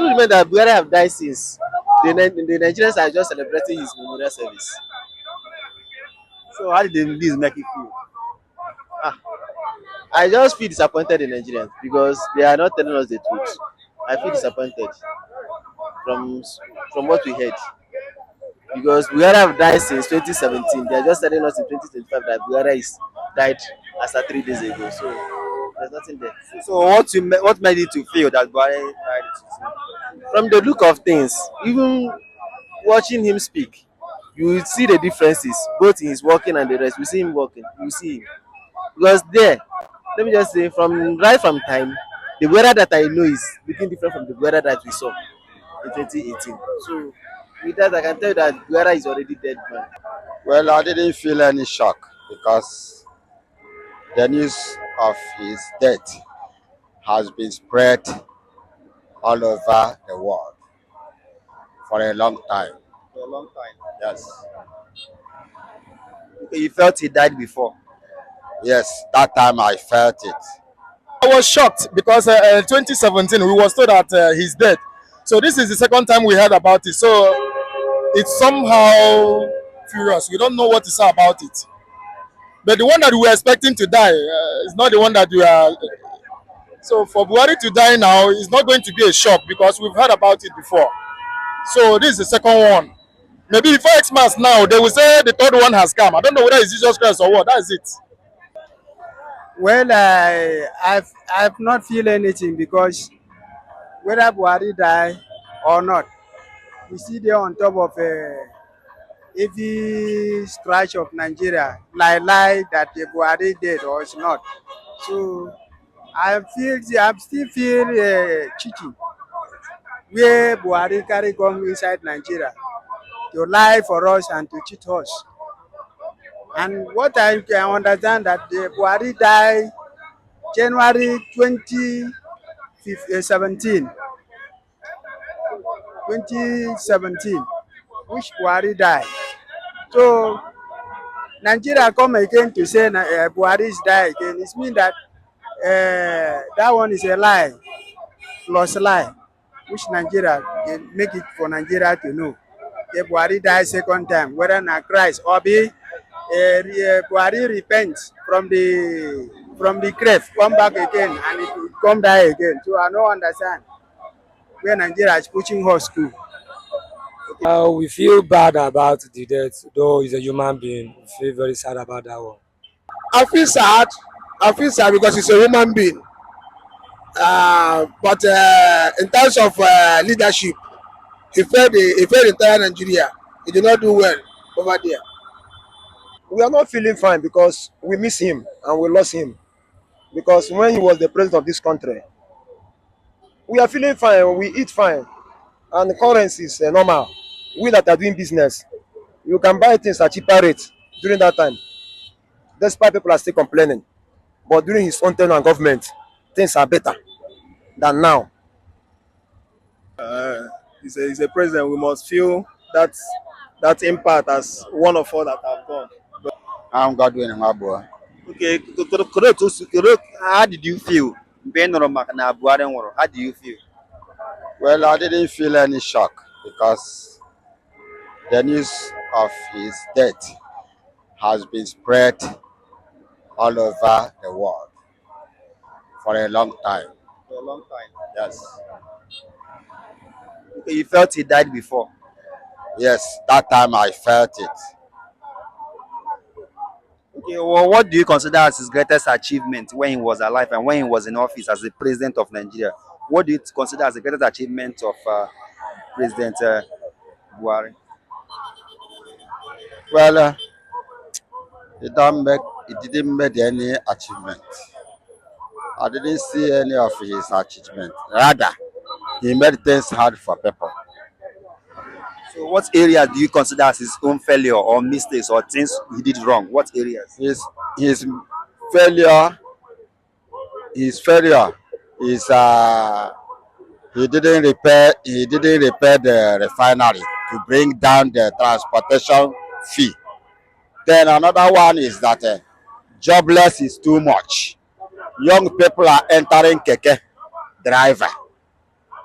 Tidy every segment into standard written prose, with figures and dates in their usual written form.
truth remains that Buhari have died since the Nigerians are just celebrating his memorial service. So how did this make you feel? Ah, I just feel disappointed in Nigerians because they are not telling us the truth. I feel disappointed from from what we heard because Buhari have died since 2017. They are just telling us in 2025 that Buhari is died as of 3 days ago. So there's nothing there. So what made you to feel that Buhari died? From the look of things, even watching him speak, you will see the differences both in his walking and the rest. You see him walking, you see him because there, let me just say, from right from time, the weather that I know is looking different from the weather that we saw in 2018. So with that, I can tell you that weather is already dead man. Well, I didn't feel any shock because the news of his death has been spread all over the world for a long time. For a long time. Yes, Okay, you felt he died before. yes, that time I felt it. I was shocked because 2017 we was told that he's dead. So this is the second time we heard about it. So it's somehow furious. We don't know what to say about it. But the one that we were expecting to die is not the one that we are. So for Buhari to die now is not going to be a shock because we've heard about it before. So this is the second one. Maybe before Xmas now they will say the third one has come. I don't know whether it's Jesus Christ or what. That's it. Well, I've not feel anything because whether Buhari die or not, we see there on top of a heavy stretch of Nigeria, lie that the Buhari dead or is not. So I still feel cheating where Buhari carry come inside Nigeria to lie for us and to cheat us. And what I can understand that the Buhari died January 2017, which Buhari died. So Nigeria come again to say Buhari is die again. It means that that one is a lie plus lie, which Nigeria can make it for Nigeria to know. The Buhari die second time, whether na Christ or be Buhari repent from the grave, come back again and it will come die again. So I don't understand where Nigeria is pushing us to. We feel bad about the death, though he's a human being. We feel very sad about that one. I feel sad. I feel sad because he's a human being. But in terms of leadership, he failed entire Nigeria. He did not do well over there. We are not feeling fine because we miss him and we lost him. Because when he was the president of this country, we are feeling fine, we eat fine, and the currency is normal. We that are doing business, you can buy things at cheaper rates during that time. Despite people are still complaining. But during his own tenure and government, things are better than now. He's a president. We must feel that impact as one of all that have gone. I'm Godwin Mabua. Okay, how did you feel? Being na Buhari nwụrụ, how do you feel? Well, I didn't feel any shock because the news of his death has been spread all over the world for a long time. For a long time. Yes, Okay, you felt he died before. yes, that time I felt it. Okay, well, what do you consider as his greatest achievement when he was alive and when he was in office as the president of Nigeria? What do you consider as the greatest achievement of President Buhari? Well, he didn't make any achievement. I didn't see any of his achievement. Rather, he made things hard for people. So, what areas do you consider as his own failure or mistakes or things he did wrong? What areas? His failure, his failure is he didn't repair the refinery to bring down the transportation fee. Then another one is that jobless is too much. Young people are entering keke driver.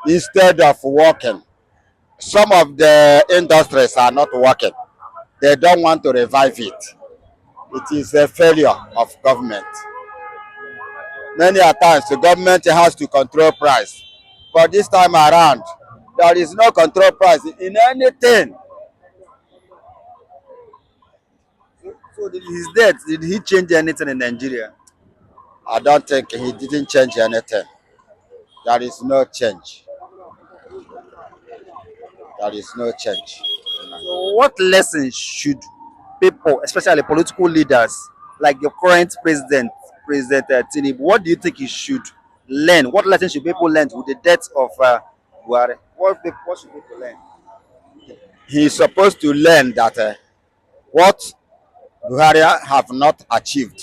instead of working. Some of the industries are not working. They don't want to revive it. It is a failure of government. Many a times the government has to control price, but this time around, there is no control price in anything. So his death, did he change anything in Nigeria? I don't think he didn't change anything. There is no change. There is no change. So what lessons should people, especially political leaders, like your current president, President Tinubu, what do you think he should learn? What lessons should people learn with the death of Buhari? What should people learn? He is supposed to learn that what Buhari have not achieved,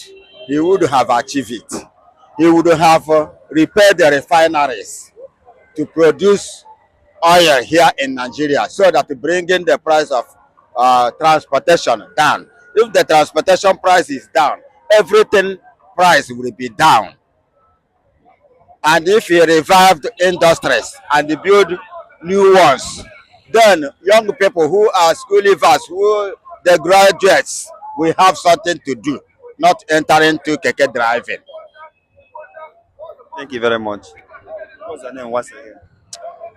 he would have achieved it. He would have repaired the refineries to produce oil here in Nigeria so that bringing the price of transportation down. If the transportation price is down, everything price will be down. And if he revived industries and build new ones, then young people who are school leavers, who the graduates, will have something to do, not enter into keke driving. Thank you very much. What's your name once again?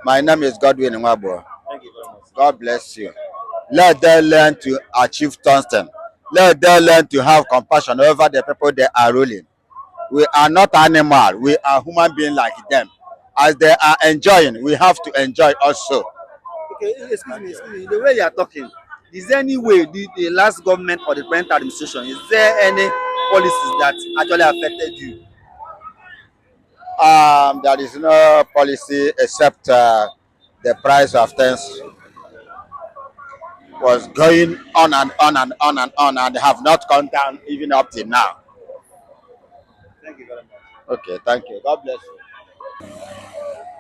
My name is Godwin Nwabo. Thank you very much. God bless you. Let them learn to achieve something. Let them learn to have compassion over the people they are ruling. We are not animal. We are human beings like them. As they are enjoying, we have to enjoy also. Okay, excuse me. The way you are talking, is there any way the last government or the current administration, is there any policies that actually affected you? There is no policy except the price of things was going on and on and on and on and have not come down even up till now. Thank you very much. Okay, thank you. God bless you.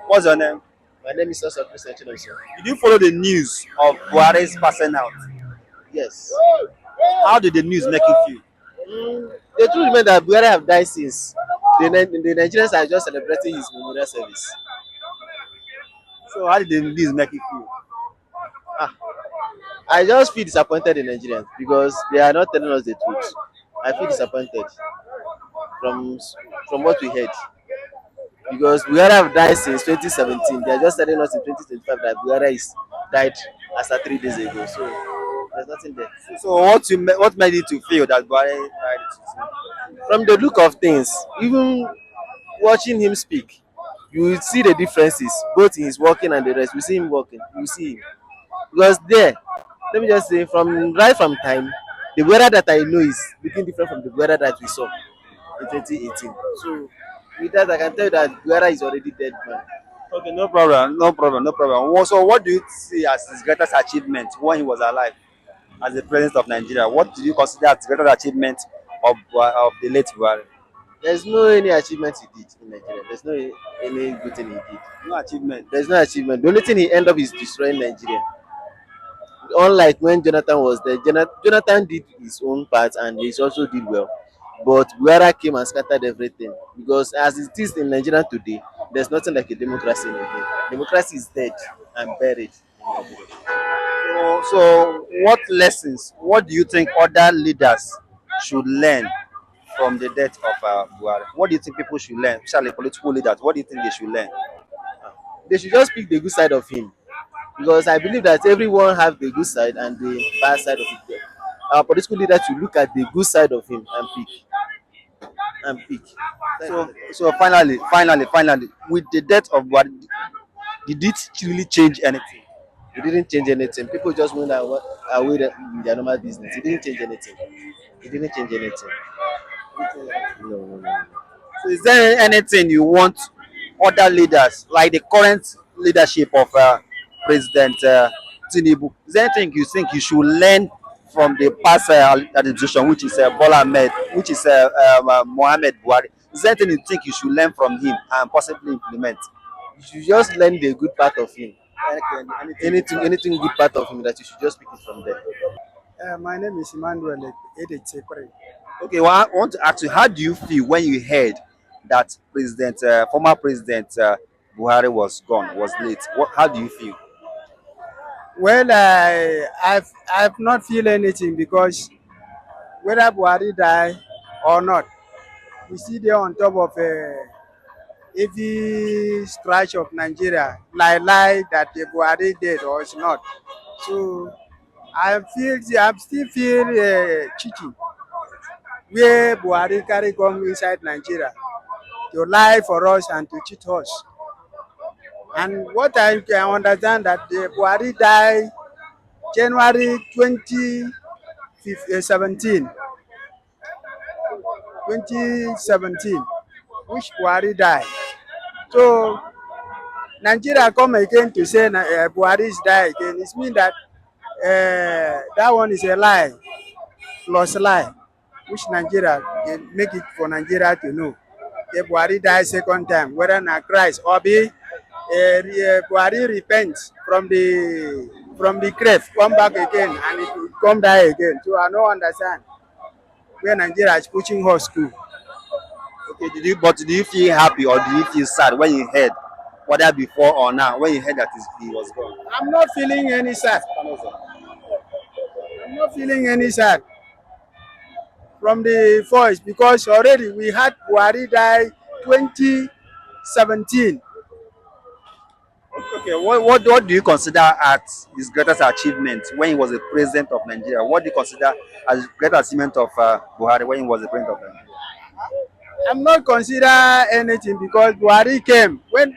What's your name? My name is also Christian Chinoso. Did you follow the news of Buhari's passing out? Yes. How did the news make you feel? The truth remains that Buhari have died since. The Nigerians are just celebrating his memorial service. So how did the news make you feel? Ah, I just feel disappointed in Nigerians because they are not telling us the truth. I feel disappointed from from what we heard because Buhari have died since 2017. They are just telling us in 2025 that Buhari is died as of 3 days ago. So there's nothing there. So what made you to feel that Buhari died? From the look of things, even watching him speak, you will see the differences both in his walking and the rest. You see him walking, you see him because there, let me just say, from right from time, the weather that I know is looking different from the weather that we saw in 2018. So with that, I can tell you that Guerra is already dead man. Okay, no problem, no problem, no problem. So what do you see as his greatest achievement when he was alive as the president of Nigeria? What do you consider as the greatest achievement of the late Buhari? There's no any achievement he did in Nigeria. There's no any good thing he did. No achievement. There's no achievement. The only thing he ended up is destroying Nigeria. Unlike when Jonathan was there, Jonathan did his own part and he also did well. But Guerra came and scattered everything because as it is in Nigeria today, there's nothing like a democracy in Nigeria. Democracy is dead and buried in Nigeria. What do you think other leaders should learn from the death of Buhari? What do you think people should learn, especially political leaders? What do you think they should learn? They should just pick the good side of him because I believe that everyone have the good side and the bad side of it. Our political leaders should look at the good side of him and pick. So finally, with the death of Buhari, did it really change anything? It didn't change anything. People just went away in their normal business. It didn't change anything. It didn't change anything. No, no, no, no. So is there anything you want other leaders, like the current leadership of President Tinubu, is there anything you think you should learn from the past administration, which is Bola Ahmed, which is Mohammed Buhari? Is there anything you think you should learn from him and possibly implement? You should just learn the good part of him. Anything good part of him that you should just pick it from there. My name is Emmanuel Edechekure. Okay, well, I want to ask you, how do you feel when you heard that former President Buhari was gone, was late. How do you feel? Well, I've not feel anything because whether Buhari die or not, we see there on top of a heavy stretch of Nigeria, lie that the Buhari did or is not. So I still feel cheating where Buhari carry come inside Nigeria to lie for us and to cheat us. And what I can understand that the Buhari died January 2017, 2017, which Buhari died. So Nigeria come again to say Buhari is die again. It means that that one is a lie, plus lie, which Nigeria can make it for Nigeria to know. If Buhari die second time, whether na Christ or be Buhari repent from the grave, come back again and it will come die again. So I don't understand where Nigeria is pushing us to. Okay, did you feel happy or did you feel sad when you heard, whether before or now, when you heard that he was gone? I'm not feeling any sad. I'm not feeling any sad from the voice because already we had Buhari die 2017. Okay, what do you consider as his greatest achievement when he was the president of Nigeria? What do you consider as the greatest achievement of Buhari when he was the president of Nigeria? I'm not consider anything because Buhari came when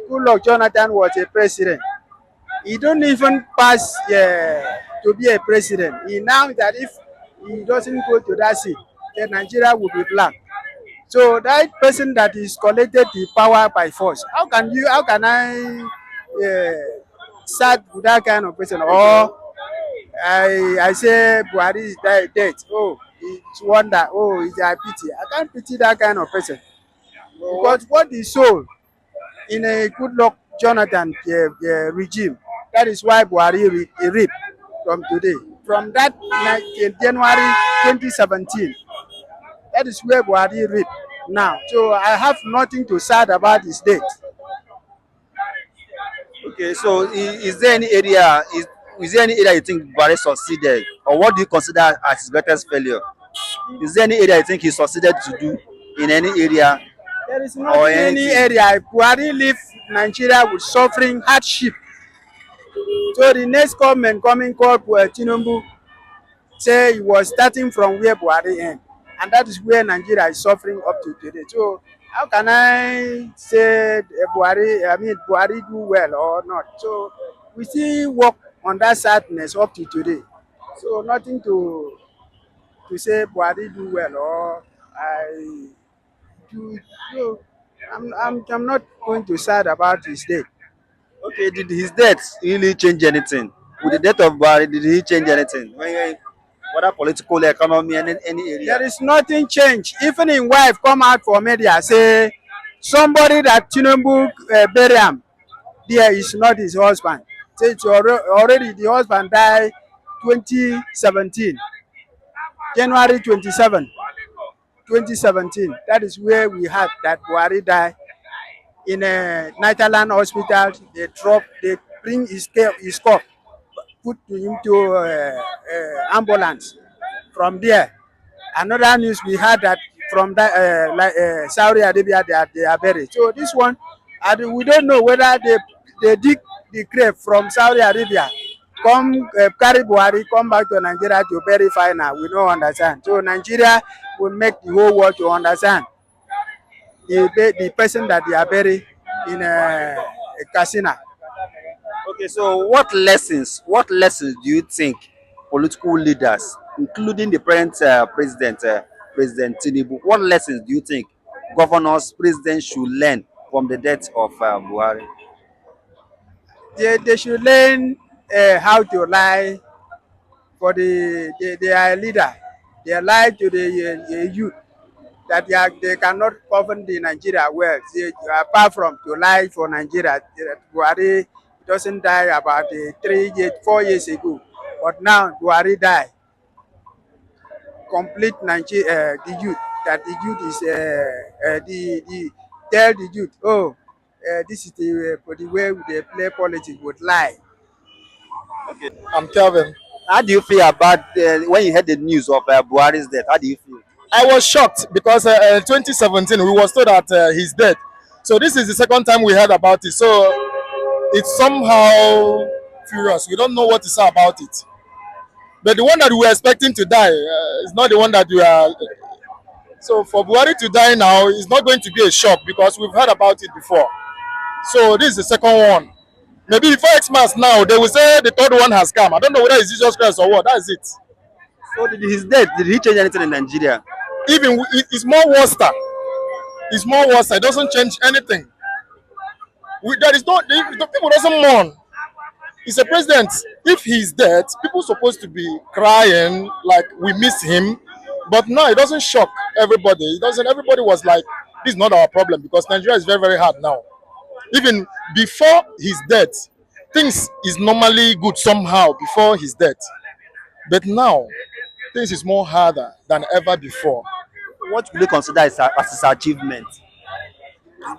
Goodluck Jonathan was a president. He don't even pass to be a president. He now that if he doesn't go to that seat, then Nigeria will be black. So that person that is collected the power by force, how can I start with that kind of person? Or I say Buhari is dead. Oh, it's wonder. Oh, it's a pity. I can't pity that kind of person because what he sold in a good luck Jonathan regime, that is why Buhari reap from today. From that January 2017, that is where Buhari reap now. So I have nothing to sad about his death. Okay, so is there any area is there any area you think Buhari succeeded, or what do you consider as his greatest failure? Is there any area you think he succeeded to do in any area There is or nothing any anything? area. Buhari leave Nigeria with suffering hardship. So the next government coming called Tinubu say he was starting from where Buhari end. And that is where Nigeria is suffering up to today. So how can I say Buhari do well or not? So we still work on that sadness up to today. So nothing to say Buhari do well or I do. So I'm not going to sad about his death. Okay, did his death really change anything? With the death of Buhari, did he change anything? Whether political, economy, any area? There is nothing change. Even him wife come out for media say somebody that Tinubu bury am there is not his husband. Say it's already the husband died 2017, January 27, 2017. That is where we had that Buhari died in a Netherland hospital. They bring his cup, put him to ambulance. From there, another news we had that from that Saudi Arabia they are buried. So this one, we don't know whether they dig the grave from Saudi Arabia, come carry Buhari, come back to Nigeria to bury final. We don't understand. So Nigeria will make the whole world to understand the person that they are buried in Casina. Okay, so what lessons do you think political leaders, including the present President Tinubu, what lessons do you think governors, presidents should learn from the death of Buhari? They should learn how to lie for they are a leader. They lie to the youth that they cannot govern the Nigeria well. Apart from to lie for Nigeria, Buhari doesn't die about 3 years, 4 years ago. But now Buhari died. Complete Nigeria, the youth that the youth is the tell the youth, oh, this is the way they play politics with lie. I'm Kelvin. How do you feel about when you heard the news of Buhari's death? How do you feel? I was shocked because 2017 we was told that he's dead. So this is the second time we heard about it. So it's somehow furious. We don't know what to say about it. But the one that we were expecting to die is not the one that we are. So for Buhari to die now is not going to be a shock because we've heard about it before. So this is the second one. Maybe before Xmas now, they will say the third one has come. I don't know whether it's Jesus Christ or what. That's it. So did his death, did he change anything in Nigeria? Even it's more worse. It's more worse. It doesn't change anything. There is not the people doesn't mourn. He's a president. If he's dead, people supposed to be crying like we miss him. But no, it doesn't shock everybody. It doesn't. Everybody was like, "This is not our problem," because Nigeria is very, very hard now. Even before his death, things is normally good somehow before his death. But now, things is more harder than ever before. What will you consider as his achievement?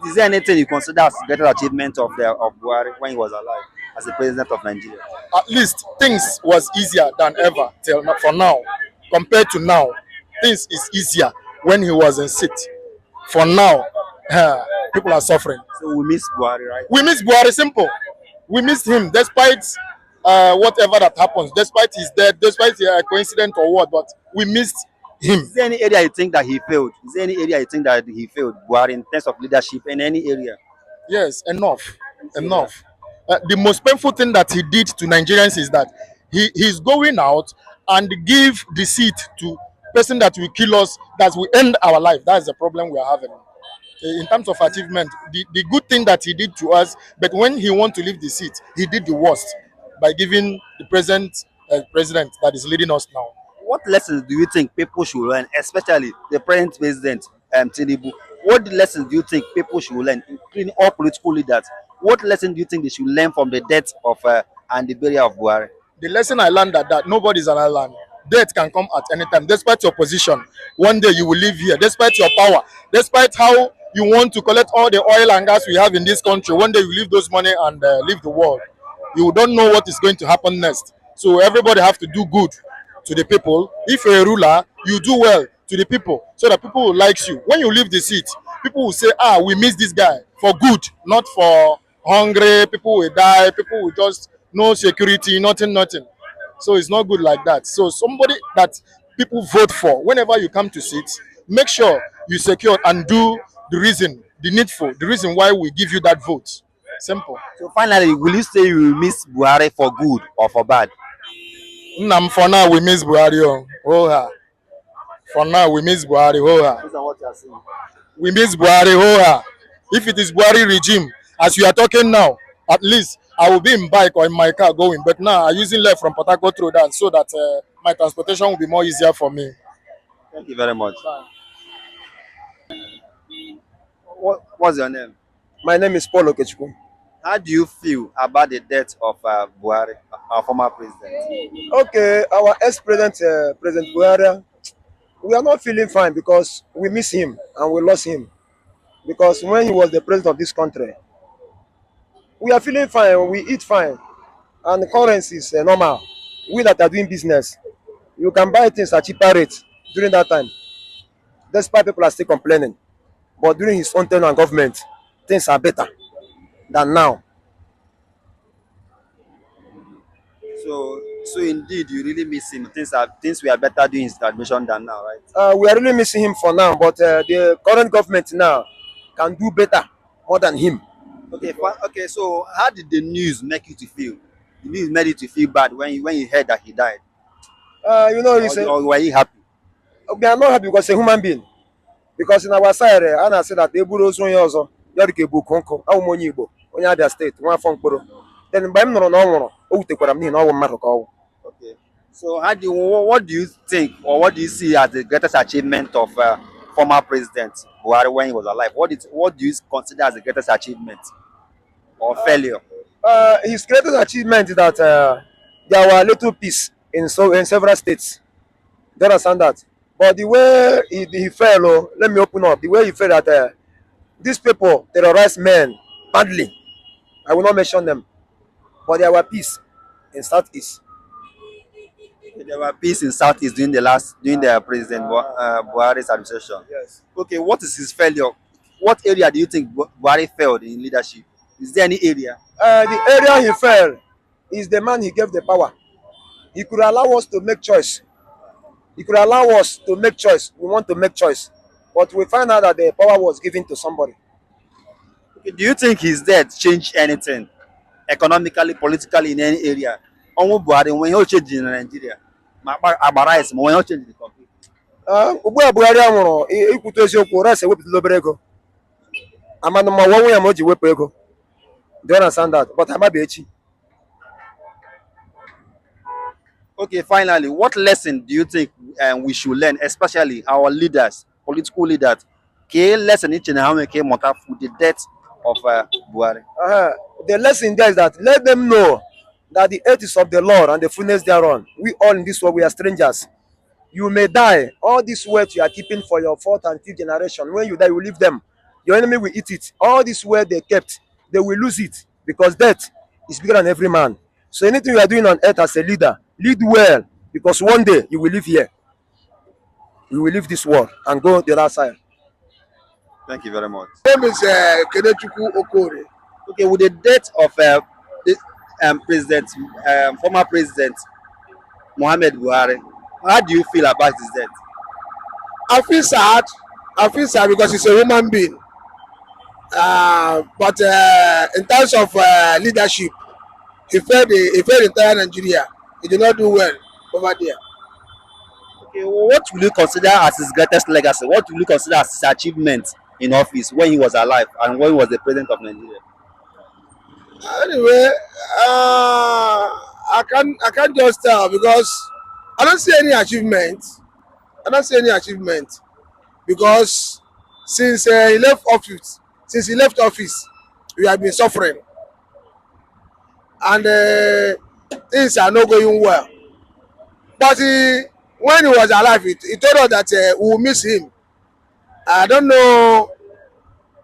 Is there anything you consider as the greatest achievement of Buhari when he was alive as the president of Nigeria? At least things was easier than ever till for now. Compared to now, things is easier when he was in seat. For now, people are suffering. So we miss Buhari, right? We miss Buhari, simple. We missed him despite whatever that happens, despite his death, despite the coincidence or what, but we missed him. Is there any area you think that he failed? Is there any area you think that he failed, Buhari, in terms of leadership in any area? Yes, enough. Enough. The most painful thing that he did to Nigerians is that he's going out and give the seat to person that will kill us, that will end our life. That's the problem we are having. In terms of achievement, the good thing that he did to us, but when he want to leave the seat, he did the worst by giving the present president that is leading us now. What lessons do you think people should learn, especially the present president, Tinubu? What lessons do you think people should learn, including all political leaders? What lesson do you think they should learn from the death of and the burial of Buhari? The lesson I learned that nobody's an island. Death can come at any time, despite your position. One day you will live here, despite your power, despite how you want to collect all the oil and gas we have in this country. One day you leave those money and leave the world. You don't know what is going to happen next. So everybody have to do good to the people. If you're a ruler, you do well to the people so that people will like you. When you leave the seat, people will say, we miss this guy for good, not for hungry. People will die. People will just no security, nothing. So it's not good like that. So somebody that people vote for, whenever you come to sit, make sure you secure and do the reason, the needful, the reason why we give you that vote. Simple. So finally, will you say you will miss Buhari for good or for bad? For now, we miss Buhari. Oh, for now, we miss Buhari. Based on what you are saying. We miss Buhari. If it is Buhari regime, as you are talking now, at least I will be in bike or in my car going. But now I'm using left from Port Harcourt through that so that my transportation will be more easier for me. Thank you very much. What's your name? My name is Paul Okechukwu. How do you feel about the death of Buhari, our former president? Okay, our ex-president, President Buhari, we are not feeling fine because we miss him and we lost him. Because when he was the president of this country, we are feeling fine, we eat fine, and the currency is normal. We that are doing business, you can buy things at cheaper rates during that time. Despite people are still complaining. But during his own tenure and government, things are better than now. So indeed, you really miss him. Things we are better doing his admission than now, right? We are really missing him for now, but the current government now can do better, more than him. Okay. So how did the news make you to feel? The news made you to feel bad when you heard that he died. Or were you happy? We are not happy because he's a human being. Because in our side, I say that Eburu Ozo onye ọzọ, ya dịka Ebu Konko, awụ m onye Igbo, onye Abia State, nwa afọ mkpụrụ. Then mgbe m nụrụ na ọ nwụrụ, o wutekwara m n'ihi na ọ bụ mmadụ ka ọ wụ. Okay. So what do you think, or what do you see as the greatest achievement of former President Buhari when he was alive? What do you consider as the greatest achievement or failure? His greatest achievement is that there were little peace in several states. Do you understand that? But the way he fell, let me open up. The way he fell that these people terrorize men badly. I will not mention them, but there were peace in Southeast. There were peace in Southeast during the President Buhari's administration. Yes. Okay, what is his failure? What area do you think Buhari failed in leadership? Is there any area? The area he fell is the man he gave the power. He could allow us to make choice. He could allow us to make choice. We want to make choice, but we find out that the power was given to somebody. Okay, do you think his death changed anything economically, politically in any area? Ọnwụ Buhari when he change in Nigeria, agbara ese when he change the country. Ugbu a Buhari nwụrụ, ikwute eziokwu, ores ewepụtala obere ego. Amanụ ma ọnwụ ya ma o ji wepụ ego. Do you understand that? But amabe echi. Okay, finally, what lesson do you think we should learn, especially our leaders, political leaders? Ke lesson each and how we came with the death of Buhari. The lesson there is that let them know that the earth is of the Lord and the fullness thereon. We all in this world, we are strangers. You may die. All this wealth you are keeping for your fourth and fifth generation. When you die, you leave them. Your enemy will eat it. All this wealth they kept, they will lose it because death is bigger than every man. So anything you are doing on earth as a leader, lead well because one day you will live here. You will leave this world and go the other side. Thank you very much. Name is Kenechukwu Okore. Okay, with the death of this, former president Muhammad Buhari, how do you feel about his death? I feel sad. I feel sad because he's a human being. But in terms of leadership, he failed the entire Nigeria. He did not do well over there. Okay, well, what will you consider as his greatest legacy? What will you consider as his achievement in office when he was alive and when he was the president of Nigeria? Anyway, I can't just tell because I don't see any achievement. I don't see any achievement because since he left office, we have been suffering, and things are not going well. But when he was alive, he told us that we will miss him. I don't know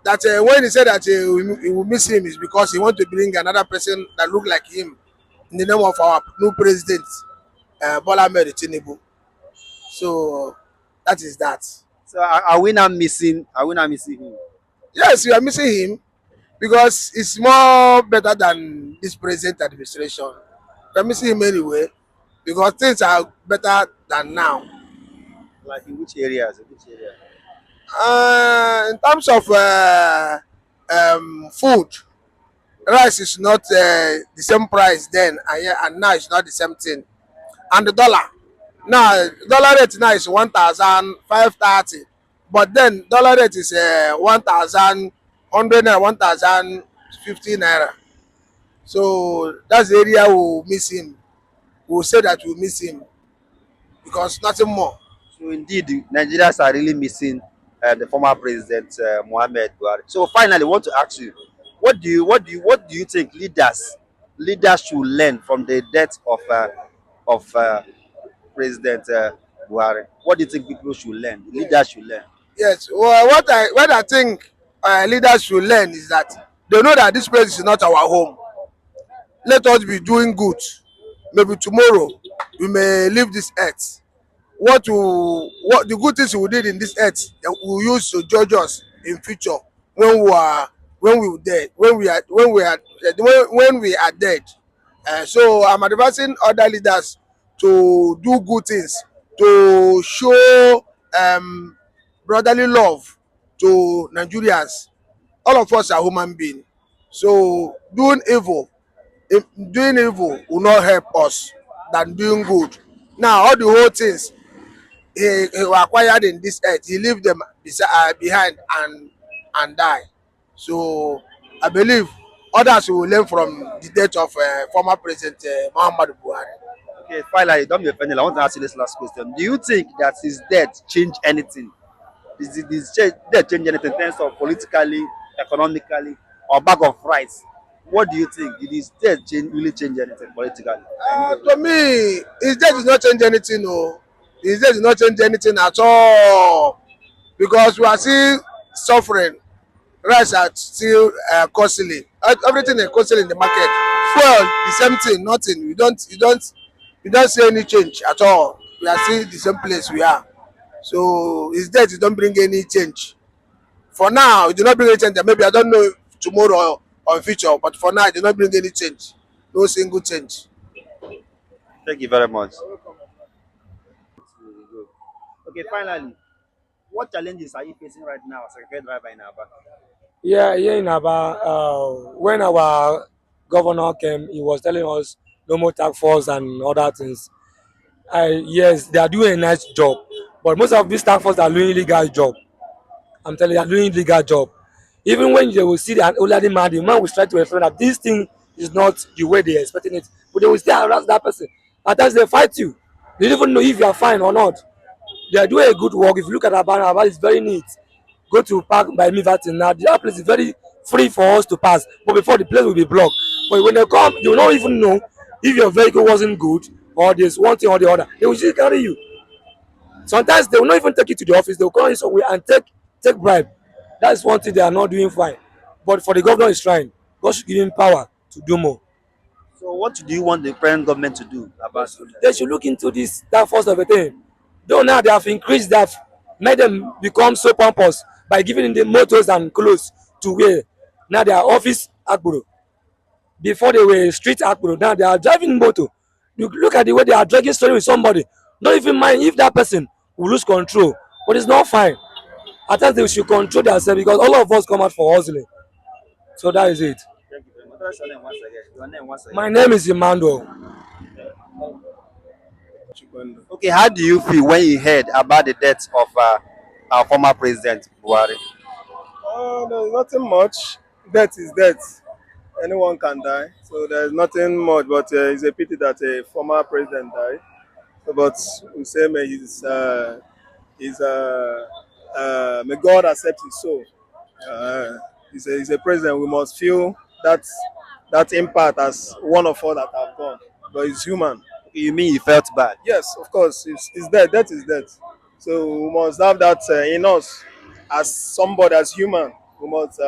that when he said that he will miss him is because he want to bring another person that look like him in the name of our new president, Bola Ahmed Tinubu. So that is that. So are we now missing? Are we now missing him? Yes, we are missing him because it's more better than this present administration. We are missing him anyway because things are better than now. Like in which areas? In which area? In terms of food, rice is not the same price then, and now it's not the same thing. And the dollar, now dollar rate now is 1,530, but then dollar rate is 1,100 naira, 1,050 naira. So that's the area we'll miss him. We'll say that we'll miss him because nothing more. So indeed, Nigerians are really missing the former president Muhammad Buhari. So finally, I want to ask you, what do you think leaders should learn from the death of President Buhari? What do you think people should learn? Leaders should learn. Yes, well, what I think leaders should learn is that they know that this place is not our home. Let us be doing good. Maybe tomorrow we may leave this earth. What the good things we did in this earth we use to judge us in future when we are dead, when we are dead. So I'm advising other leaders to do good things, to show brotherly love to Nigerians. All of us are human beings. So doing evil will not help us than doing good. Now all the whole things he acquired in this earth, he leave them behind and die. So I believe others will learn from the death of former President Muhammad Buhari. Okay, finally, don't be offended. I want to ask you this last question. Do you think that his death changed anything? Did his death change anything in terms of politically, economically, or bag of rice? What do you think? Did his death really change anything politically? To me, his death did not change anything. No, his death did not change anything at all because we are still suffering. rice are still costly. Everything is costly in the market. Fuel the same thing, nothing. You don't see any change at all. We are still the same place we are. So it's that it don't bring any change. For now, it do not bring any change. Maybe I don't know if tomorrow or future, but for now, it do not bring any change. No single change. Thank you very much. Okay, finally, what challenges are you facing right now as a secretary driver in Aba? Yeah, here in Aba, when our governor came, he was telling us no more tax force and other things. Yes, they are doing a nice job, but most of these tax force are doing illegal job. I'm telling you, they are doing illegal job. Even when they will see the elderly man, the man will try to explain that this thing is not the way they are expecting it, but they will still harass that person. At times they fight you. They don't even know if you are fine or not. They are doing a good work. If you look at Aba is very neat. Go to park by Miverton now. The other place is very free for us to pass, but before the place will be blocked. But when they come, they will not even know if your vehicle wasn't good or there's one thing or the other. They will just carry you. Sometimes they will not even take you to the office. They will call you somewhere and take bribe. That is one thing they are not doing fine. But for the governor is trying. God should give him power to do more. So, what do you want the current government to do about They that? should look into this that first of a thing. Though now they have increased, they have made them become so pompous by giving them motors and clothes to wear. Now they are office akboro. Before they were street akboro. Now they are driving motor. You look at the way they are dragging story with somebody. Not even mind if that person will lose control. But it's not fine. At times they should control themselves because all of us come out for hustling. So that is it. Thank you very much. What's your name once again? Your name once My again. name is Emmanuel. Okay, how do you feel when you heard about the death of our former president Buhari? There's nothing much. Death is death. Anyone can die. So there's nothing much, but it's a pity that a former president died. But we say may God accept his soul. Uh, he's a president. We must feel that that impact as one of us that have gone. But he's human. You mean you felt bad? Yes, of course, it's dead. That is death. So we must have that in us as somebody, as human. We must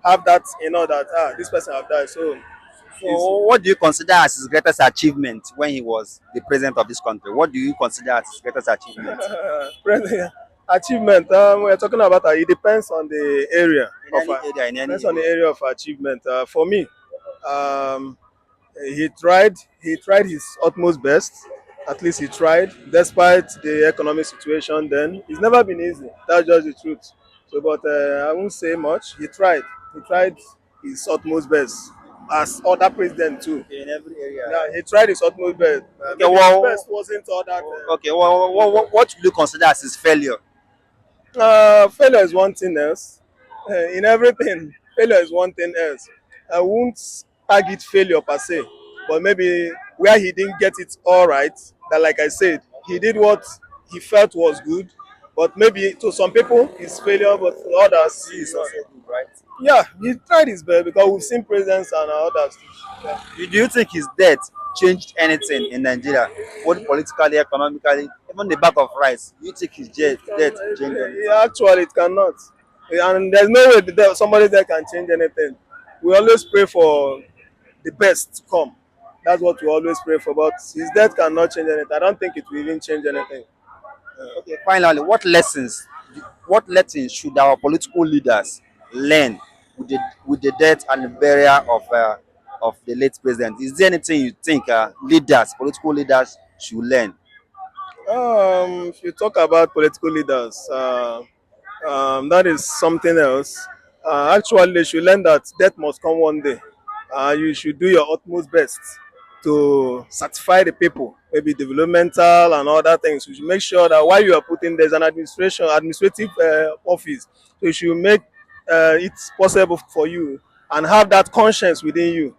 have that in us that this person have died. So it's So, what do you consider as his greatest achievement when he was the president of this country? What do you consider as his greatest achievement President achievement. We're talking about it depends on the area in of any area? In any depends on the area? area of achievement. For me, um, he tried his utmost best. At least he tried, despite the economic situation. Then it's never been easy. That's just the truth. So, but I won't say much. He tried. He tried his utmost best, as other president too. In every area. Yeah, he tried his utmost best. Okay, Maybe his well, best wasn't all that. okay, well, what do you consider as his failure? Failure is one thing else. In everything, failure is one thing else. I won't target failure per se, but maybe where he didn't get it all right. That, like I said, he did what he felt was good, but maybe to some people it's failure, but to others He is it's not. also good, right? Yeah, he tried his best because we've seen presidents and others. Yeah. Do you think his death changed anything in Nigeria, both politically, economically, even the bag of rice? Do you think his death changed anything? Yeah, actually, it cannot. And there's no way somebody there can change anything. We always pray for the best to come. That's what we always pray for. But his death cannot change anything. I don't think it will even change anything. Okay, finally, what lessons should our political leaders learn with the death and burial of the late president? Is there anything you think political leaders should learn? If you talk about political leaders, that is something else. Actually, they should learn that death must come one day. You should do your utmost best to satisfy the people, maybe developmental and other things. You should make sure that while you are putting there's an administrative office, so you should make it possible for you and have that conscience within you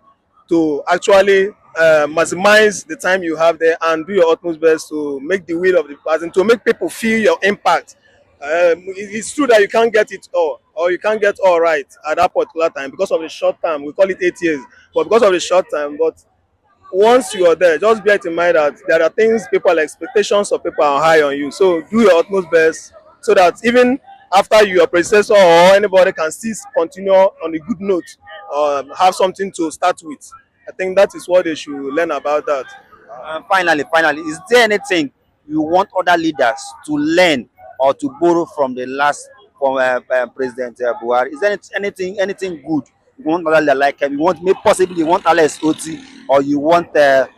to actually maximize the time you have there and do your utmost best to make the will of the person, to make people feel your impact. It's true that you can't get it all, or you can't get all right at that particular time because of the short time. We call it 8 years, but because of the short time. But once you are there, just bear it in mind that there are things, people, expectations of people are high on you. So do your utmost best so that even after your predecessor or anybody can still continue on a good note, have something to start with. I think that is what they should learn about that. Finally, is there anything you want other leaders to learn or to borrow from the last from President Buhari? Is there anything good you want other leaders like you want maybe possibly you want Alex Oti or you want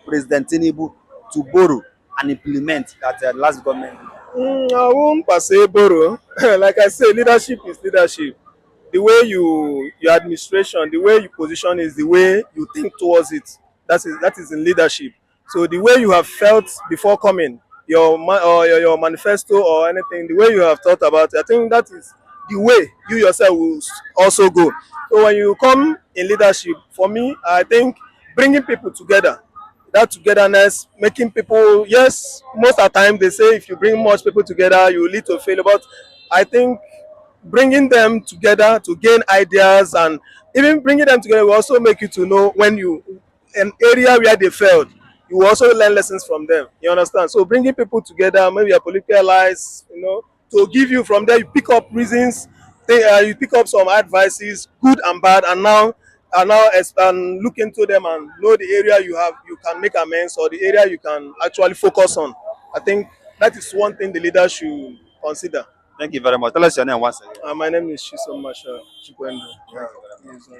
President Tinubu to borrow and implement that last government? I won't per se borrow. Like I say, leadership is leadership. The way your administration, the way you position is the way you think towards it. That is in leadership. So the way you have felt before coming, your manifesto or anything, the way you have thought about it, I think that is the way you yourself will also go. So when you come in leadership, for me, I think bringing people together, that togetherness, making people, yes, most of the time they say if you bring much people together, you lead to failure. But I think bringing them together to gain ideas and even bringing them together will also make you to know when you an area where they failed, you will also learn lessons from them. You understand? So bringing people together, maybe a political allies, to give you from there, you pick up reasons, you pick up some advices, good and bad, and look into them and know the area you can make amends or the area you can actually focus on. I think that is one thing the leader should consider. Thank you very much. Tell us your name once again. My name is Chisom Masha Chikwendo. Thank you very much. Yes, sir.